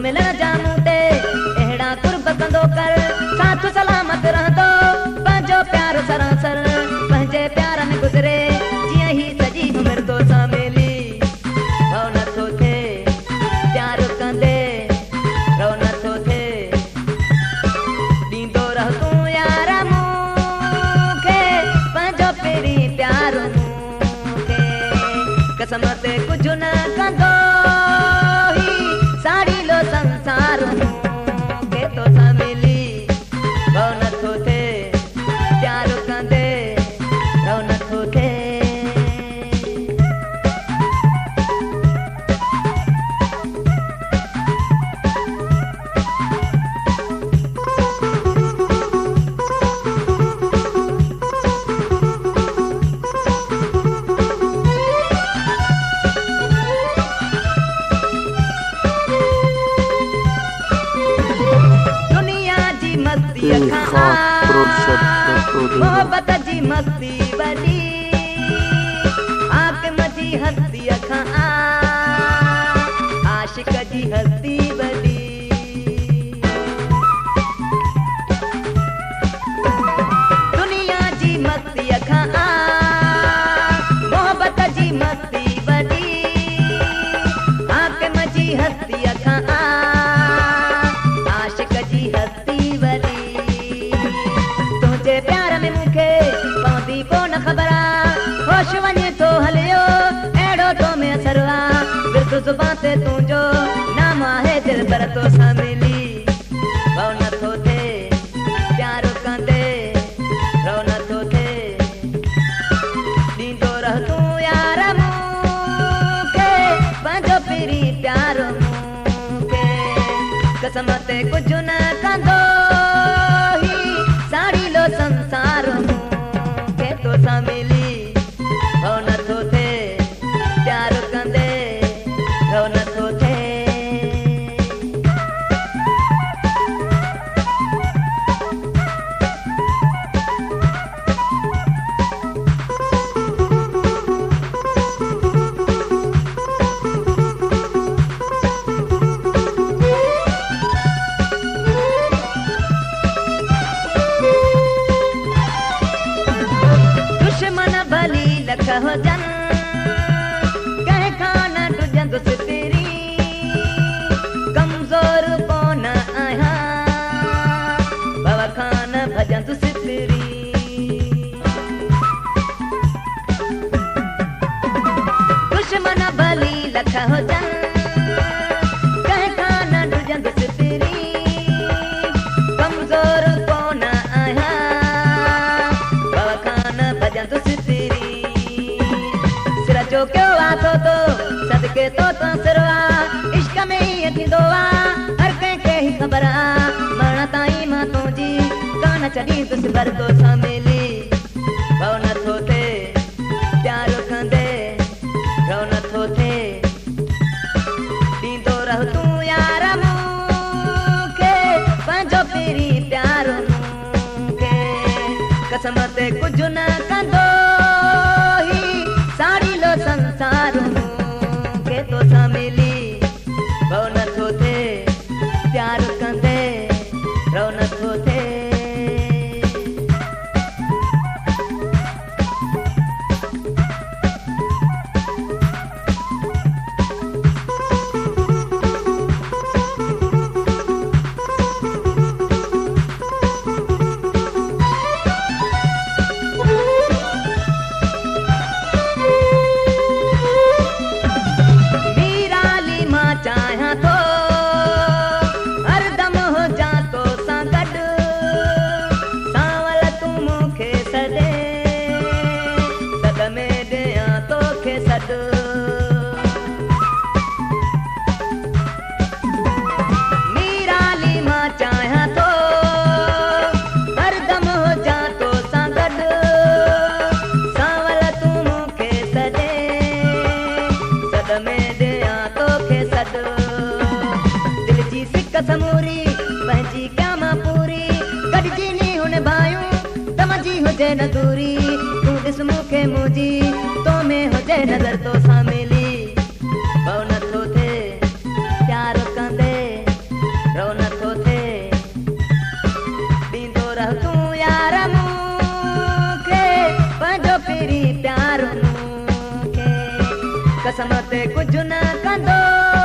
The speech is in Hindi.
मिलण जामू ते अहिड़ा कुर्ब कंदो कर साथ सलामत रहंदो पंहिंजो प्यार सरासर पंहिंजे प्यार में गुज़रे जीअं ही सॼी उमिरि तो सां मिली रहो नथो थिए प्यार कंदे रहो नथो थिए ॾींदो रह तूं यार मूंखे पंहिंजो पहिरीं प्यार मूंखे कसम ते कुझु न कंदो ही साड़ीलो संसार मूंखे तोसां मिली रहो नथो थिए प्यार कंदे रहो नथो थिए मोहब्बत जी मस्ती वॾी हाकिम जी हस्ती खां आशिक जी हस्ती वॾी दुनिया जी मस्ती खां मोहब्बत जी मस्ती वॾी हाकिम जी हस्ती खां आशिक जी हस्ती वॾी प्यार में मूंखे पवंदी कोन ख़बर होश वञे थो हलियो अहिड़ो तो में असर बिर्द ज़ुबान ते तुंहिंजो नाम आहे दिल पर तोसां मिली रहो नथो थिए प्यार कंदे रहो नथो थिए ॾींदो रह तूं यार मूंखे पंहिंजो पहिरीं प्यार मूंखे कसम ते कुझु न कंदो साड़ीलो संसार मूंखे तोसां मिली रहो नथो थिए प्यार कंदे रहो नथो थिए लख हुजन कंहिं खां न ॾुजंदुसि तेरी कमज़ोर कोन आहियां भव खां न भॼंदुसि तेरी दुश्मन भली लख हुजन कंहिं खां न ॾुजंदुसि तेरी कमज़ोर कोन आहियां भव खां न भॼंदुसि तेरी जो क्यों आतो तो सदके तो सिरवा इश्क में ही थींदो हर कंहिंखे ही ख़बर मरण ताईं मां तुंहिंजी कान छॾींदुसि पर तोसां मिली रहो नथो थिए प्यार कंदे रहो नथो थिए ॾींदो रह तूं यार मूंखे पंहिंजो पहिरीं प्यार मूंखे कसम ते कुझु न कंदो साड़ीलो संसार मूंखे तोसां मिली रहो नथो थिए प्यार कंदे रहो नथो थिए मीराली मां चाहियां तो हरदम हो जा तो सां गॾु सांवल तूं मूंखे सॾे सदमे ॾियां तोखे सॾु दिल जी सिक समूरी पंहिंजी क्यामा पूरी गॾिजी नी हुन भायूं तमजी हुजे न दूरी तूं ॾिस मूंखे मुंहिंजी तो में हुजे नज़र तो सां मिली रहो नथो थिए प्यार कंदे कसम ते कुझु न कंदो